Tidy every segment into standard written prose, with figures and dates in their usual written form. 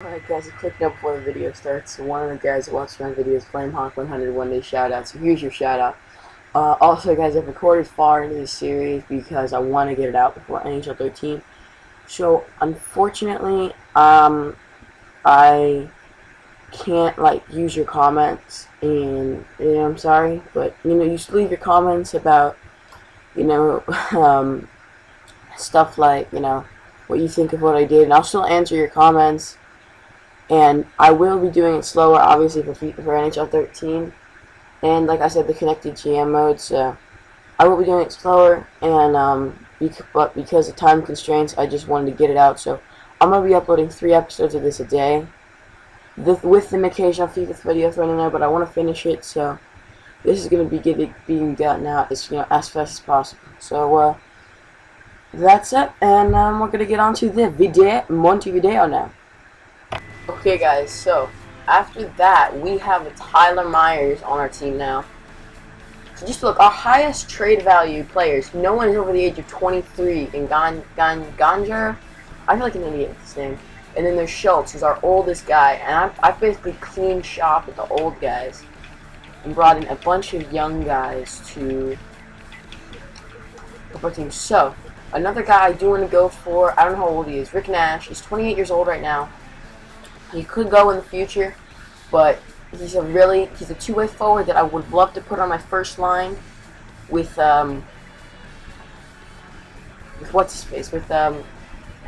Alright guys, just clicking up before the video starts. One of the guys that watches my videos, FlameHawk100, one day shout out, so here's your shout out. Also guys, I've recorded far into this series because I want to get it out before NHL 13. So unfortunately, I can't use your comments, and I'm sorry, but you should leave your comments about stuff like what you think of what I did, and I'll still answer your comments. And I will be doing it slower, obviously, for NHL 13. And like I said, the connected GM mode, so I will be doing it slower. And but because of time constraints, I just wanted to get it out. So I'm going to be uploading 3 episodes of this a day, with an occasional FIFA video thrown in there. But I want to finish it, so this is going to be being gotten out as as fast as possible. So that's it, and we're going to get on to the video now. Okay guys, so after that we have Tyler Myers on our team now. So just look, our highest trade value players, no one is over the age of 23 in Ganja. I feel like an idiot with this name. And then there's Schultz, who's our oldest guy, and I basically cleaned shop with the old guys and brought in a bunch of young guys to help our team. So another guy I do want to go for, I don't know how old he is, Rick Nash. He's 28 years old right now. He could go in the future, but he's a two-way forward that I would love to put on my first line with what's his face, with who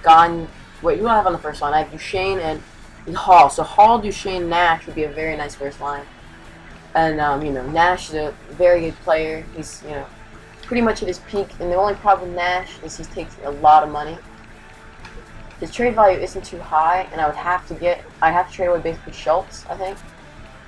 do I have on the first line? I have Duchesne and Hall. So Hall, Duchesne, Nash would be a very nice first line. And Nash is a very good player. He's pretty much at his peak, and the only problem with Nash is he's taking a lot of money. His trade value isn't too high, and I'd have to trade away basically Schultz, I think.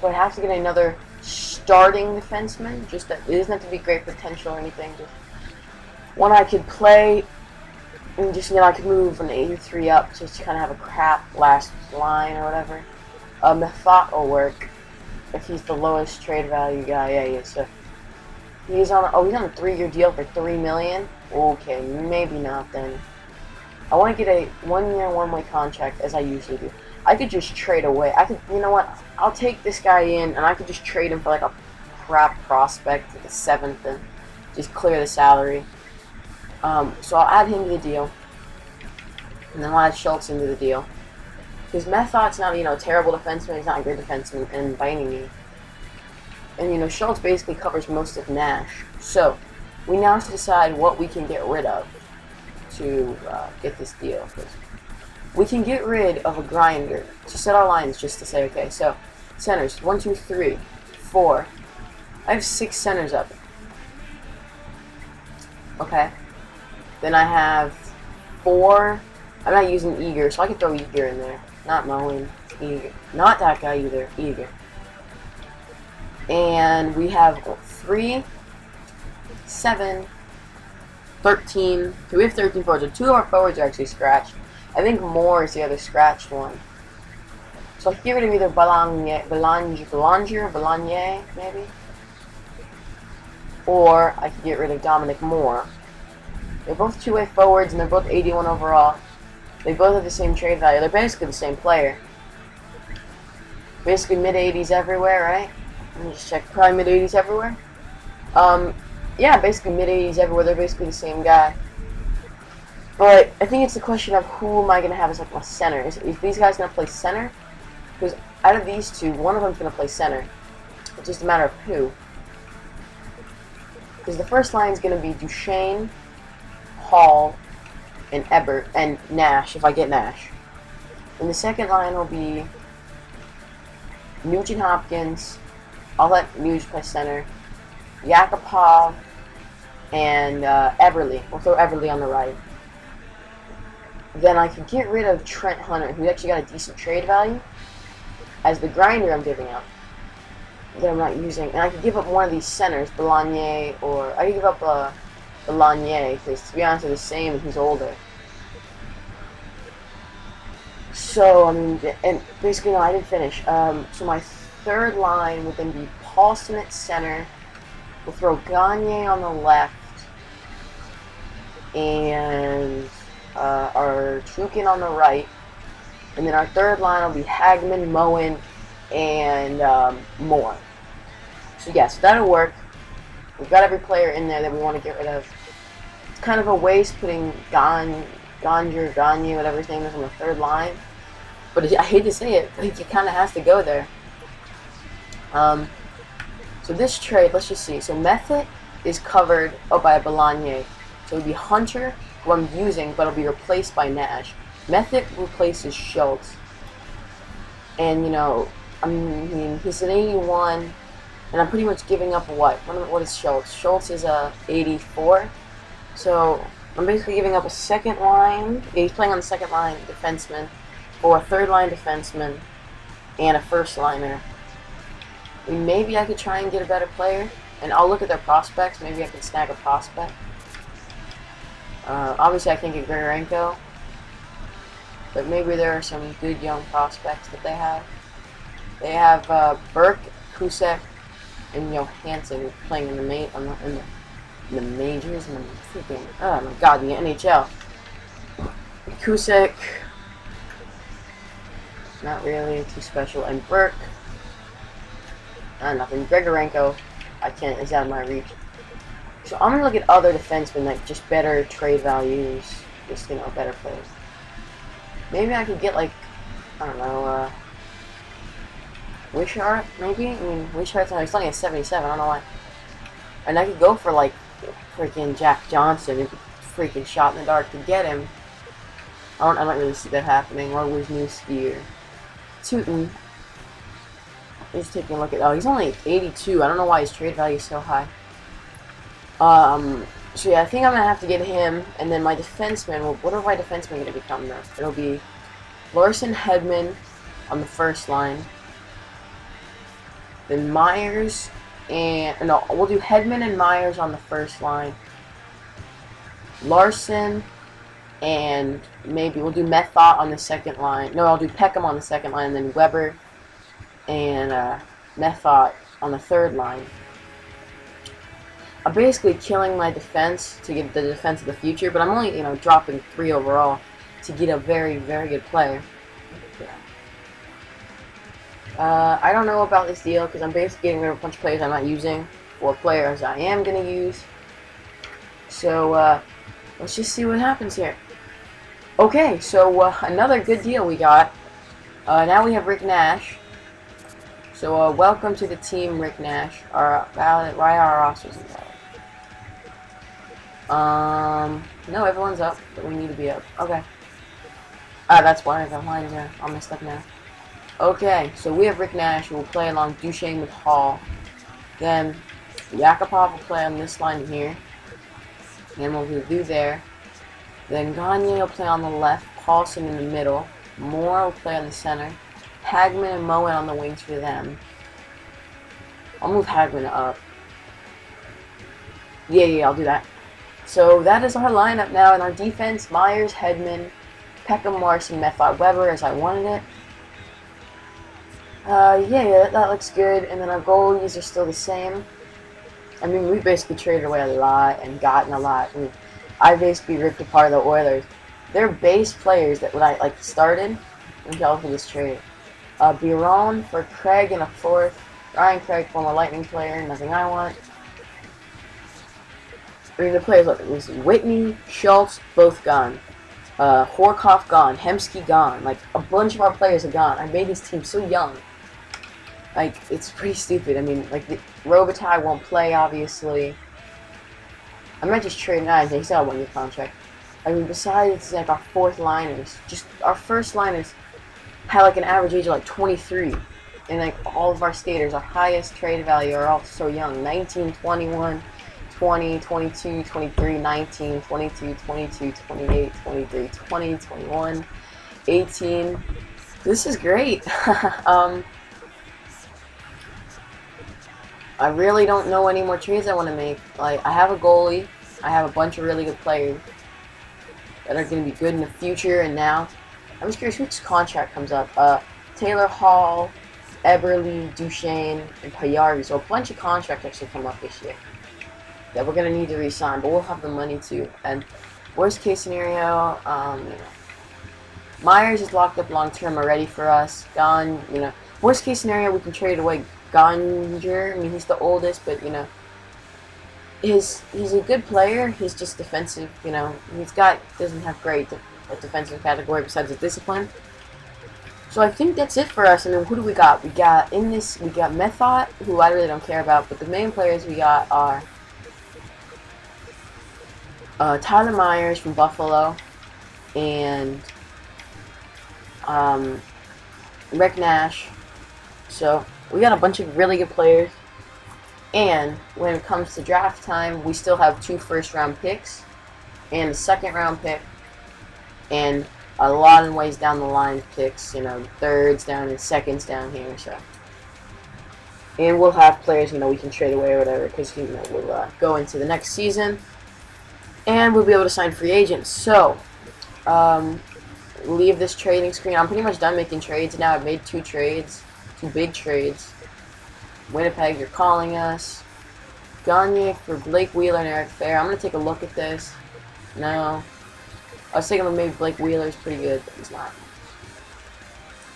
So I'd have to get another starting defenseman. Just that it doesn't have to be great potential or anything. Just one I could play, and just I could move an 83 up, just to kind of have a crap last line or whatever. Methot will work if he's the lowest trade value guy. Yeah, he is. So he's on a 3-year deal for $3 million. Okay, maybe not then. I want to get a 1-year, 1-way contract, as I usually do. I could just trade away. You know what? I'll take this guy in, and I could just trade him for like a crap prospect, like a 7th, and just clear the salary. So I'll add him to the deal, and then I'll add Schultz into the deal. Because Methot's not, a terrible defenseman. He's not a good defenseman, and by any means. And Schultz basically covers most of Nash. So we now have to decide what we can get rid of to get this deal. We can get rid of a grinder to set our lines, just to say, okay, so centers 1, 2, 3, 4. I have 6 centers up. Okay, then I have 4. I'm not using Eager, so I can throw Eager in there. Not Moen, Eager, not that guy either, Eager. And we have 3, 7, 13. So we have 13 forwards. So 2 of our forwards are actually scratched. I think Moore is the other scratched one. So I can get rid of either Belanger, maybe. Or I could get rid of Dominic Moore. They're both 2-way forwards, and they're both 81 overall. They both have the same trade value. They're basically the same player. Basically mid-80s everywhere, right? Let me just check. Probably mid-80s everywhere. Yeah, basically mid-80s everywhere. They're basically the same guy. But I think it's the question of who am I going to have as like my center. Is these guys going to play center? Because out of these two, one of them's going to play center. It's just a matter of who. Because the first line is going to be Duchesne, Hall, and Ebert, and Nash, if I get Nash. And the second line will be Nugent Hopkins. I'll let Nuge play center. Yakupov and Everly. We'll throw Everly on the right. Then I could get rid of Trent Hunter, who actually got a decent trade value, as the grinder I'm giving up, that I'm not using. And I could give up one of these centers, Belanger, or I could give up Belanger, because to be honest, they're the same and he's older. So, I mean, and basically, no, I didn't finish. So my third line would then be Paulson at center. We'll throw Gagne on the left, and our Trukin on the right, And then our third line will be Hagman, Moen, and Moore. So yes, that'll work. We've got every player in there that we want to get rid of. It's kind of a waste putting Gagne, whatever his name is, on the third line. But I hate to say it, but he kind of has to go there. So this trade, let's just see. So Method is covered by Belagne. So it would be Hunter, who I'm using, but it'll be replaced by Nash. Method replaces Schultz. And, you know, I mean, he's an 81, and I'm pretty much giving up what? What is Schultz? Schultz is a 84. So I'm basically giving up a second line. Yeah, he's playing on the second line defenseman, or a third line defenseman, and a first liner. Maybe I could try and get a better player, and I'll look at their prospects. Maybe I can snag a prospect. Obviously, I can't get Grigorenko, but maybe there are some good young prospects that they have. They have Burke, Kusek, and Johansson playing in the majors, in the freaking, oh my god, the NHL. Kusek, not really too special, and Burke, nothing. Grigorenko, I can't, it's out of my reach. So I'm gonna look at other defensemen, like just better trade values, just better players. Maybe I could get like, I don't know, Wishart, maybe? I mean, Wishart's he's only at 77, I don't know why. And I could go for like freaking Jack Johnson, who freaking shot in the dark to get him. I don't really see that happening. Or Wisniewski or Tootin. Just taking a look at, oh, he's only 82. I don't know why his trade value is so high. So yeah, I think I'm gonna have to get him, and then my defenseman. Well, what are my defensemen gonna become though? It'll be Larson, Hedman on the first line, then Myers and no, we'll do Hedman and Myers on the first line. Larson and maybe we'll do Methot on the second line. No, I'll do Peckham on the second line, and then Weber and Methot on the third line. I'm basically killing my defense to get the defense of the future, but I'm only, dropping 3 overall to get a very, very good player. I don't know about this deal because I'm basically getting rid of a bunch of players I'm not using for players I am going to use. So, let's just see what happens here. Okay, so another good deal we got. Now we have Rick Nash. So, welcome to the team, Rick Nash. Why are our rosters involved? No, everyone's up, but we need to be up. Okay. That's why the lines are all messed up now. Okay, so we have Rick Nash who will play along Duchesne with Hall. Then, Yakupov will play on this line here. And we'll do there. Then Gagne will play on the left, Paulson in the middle. Moore will play on the center. Hagman and Moen on the wings for them. I'll move Hagman up. Yeah, I'll do that. So that is our lineup now. In our defense, Myers, Hedman, Peckham, Larson, Methot, Weber as I wanted it. Yeah, that looks good. And then our goalies are still the same. I mean, we basically traded away a lot and gotten a lot. I basically ripped apart the Oilers. They're base players that when I started until for this trade. Biron for Craig in a fourth. Ryan Craig, former Lightning player, nothing I want. I mean, the players, look, it was Whitney, Schultz, both gone. Horkoff gone. Hemsky gone. Like, a bunch of our players are gone. I made this team so young. Like, it's pretty stupid. I mean, like, Robitaille won't play, obviously. I might just trade 9. They still have a 1-year contract. I mean, besides, like, our fourth liners, just our first liners had, like, an average age of, like, 23. And, like, all of our skaters, our highest trade value, are all so young. 19, 21, 20, 22, 23, 19, 22, 22, 28, 23, 20, 21, 18. This is great. I really don't know any more trades I want to make. Like, I have a goalie. I have a bunch of really good players that are going to be good in the future and now. I'm just curious which contract comes up. Taylor Hall, Eberle, Duchesne, and Payardi. So a bunch of contracts actually come up this year that we're going to need to re-sign, but we'll have the money to. And worst case scenario, Myers is locked up long term already for us. Gone, you know. Worst case scenario, we can trade away Gonger. I mean, he's the oldest, but you know, he's a good player. He's just defensive. You know, doesn't have great a defensive category besides the discipline. So I think that's it for us. And then who do we got? We got Method, who I really don't care about, but the main players we got are Tyler Myers from Buffalo and Rick Nash. So we got a bunch of really good players. And when it comes to draft time, we still have 2 first-round picks and a second-round pick and a lot of ways down the line picks, you know, thirds down and seconds down here. So, and we'll have players, you know, we can trade away or whatever, because, you know, we'll go into the next season and we'll be able to sign free agents. So, leave this trading screen. I'm pretty much done making trades now. I've made 2 trades, 2 big trades. Winnipeg, you're calling us. Gagne for Blake Wheeler and Eric Fair. I'm gonna take a look at this. No. I was thinking maybe Blake Wheeler's pretty good, but he's not.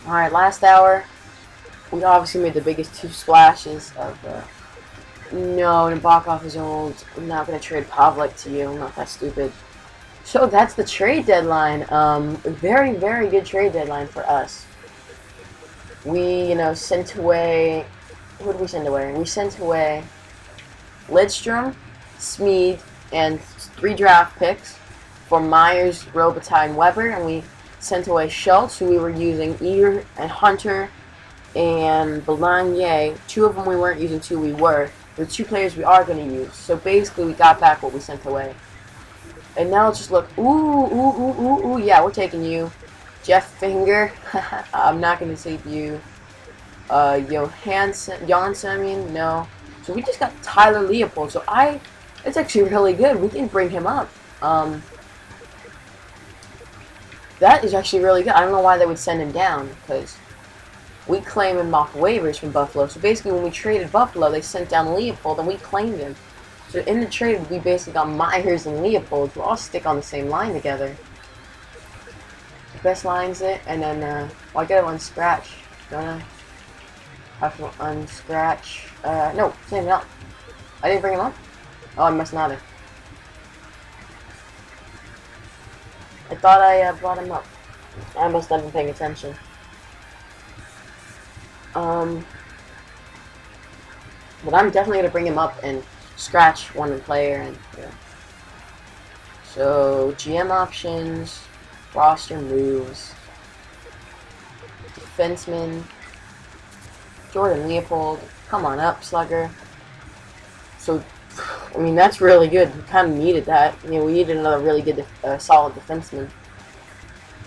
Alright, last hour. We obviously made the biggest 2 splashes of no, Nabokov is old. I'm not gonna trade Pavlik to you. I'm not that stupid. So that's the trade deadline. Very, very good trade deadline for us. We, you know, sent away. Who did we send away? We sent away Lidstrom, Smead, and 3 draft picks for Myers, Robitaille, and Weber, and we sent away Schultz, who we were using, Ear and Hunter, and Belanger. 2 of them we weren't using, 2 we were. The 2 players we are going to use. So basically, we got back what we sent away. And now let's just look. Ooh, yeah, we're taking you. Jeff Finger. I'm not going to take you. Johansson, I mean, no. So we just got Tyler Leopold. So it's actually really good. We can bring him up. That is actually really good. I don't know why they would send him down, because we claim him off waivers from Buffalo. So basically, when we traded Buffalo, they sent down Leopold, and we claimed him. So in the trade, we basically got Myers and Leopold, who all stick on the same line together. Best line's it, and then, well, I gotta unscratch, don't I? I have to unscratch. No, send him up. I didn't bring him up? Oh, I must not have. I thought I brought him up. I must not have been paying attention. But I'm definitely gonna bring him up and scratch one player, and yeah. So GM options, roster moves, defenseman, Jordan Leopold. Come on up, Slugger. So, I mean, that's really good. We kind of needed that. You know, we needed another really good, solid defenseman.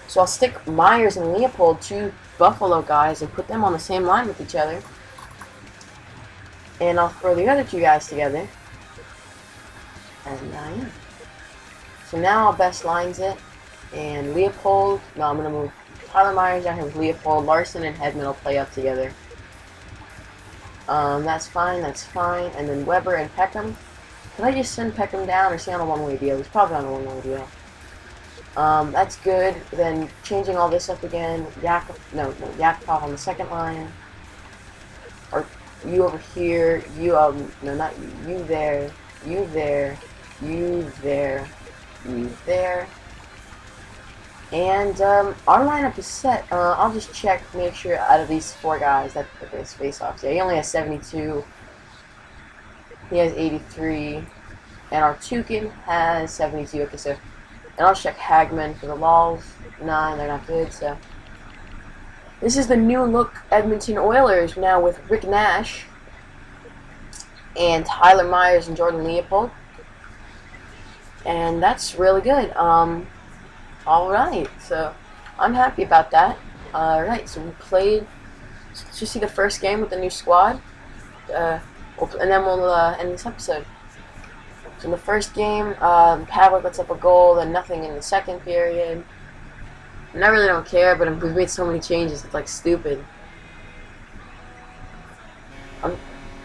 So I'll stick Myers and Leopold, 2 Buffalo guys, and put them on the same line with each other. And I'll throw the other 2 guys together. And yeah. So now I'll best lines it. And Leopold, no, I'm going to move Tyler Myers down here with Leopold. Larson and Hedman will play up together. That's fine, that's fine. And then Weber and Peckham. Can I just send Peckham down, or is he on a one-way deal? He's probably on a one-way deal. That's good. Then changing all this up again. Yakupov on the second line. Or you over here. You, no, not you. You there. You there. You there. You there. And, our lineup is set. I'll just check, make sure out of these 4 guys that this face-offs. Yeah, he only has 72. He has 83. And our Tukin has 72. Okay, so, and I'll check Hagman for the Lols. Nah, they're not good, so. This is the new look Edmonton Oilers now with Rick Nash and Tyler Myers and Jordan Leopold. And that's really good. Alright, so I'm happy about that. Alright, so we played, let's just see the first game with the new squad, and then we'll end this episode. So in the first game, Pavlik lets up a goal, then nothing in the second period. And I really don't care, but we've made so many changes, it's like stupid.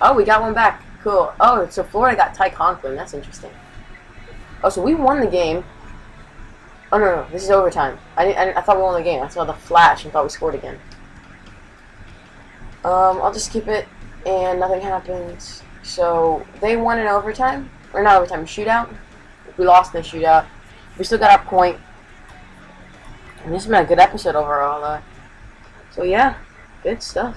Oh, we got one back, cool. Oh, so Florida got Ty Conklin, that's interesting. Oh, so we won the game. Oh no, this is overtime. I thought we won the game. I saw the flash and thought we scored again. I'll just keep it, and nothing happens. So they won in overtime, or not overtime, shootout. We lost in the shootout. We still got our point. And this has been a good episode overall. So yeah, good stuff.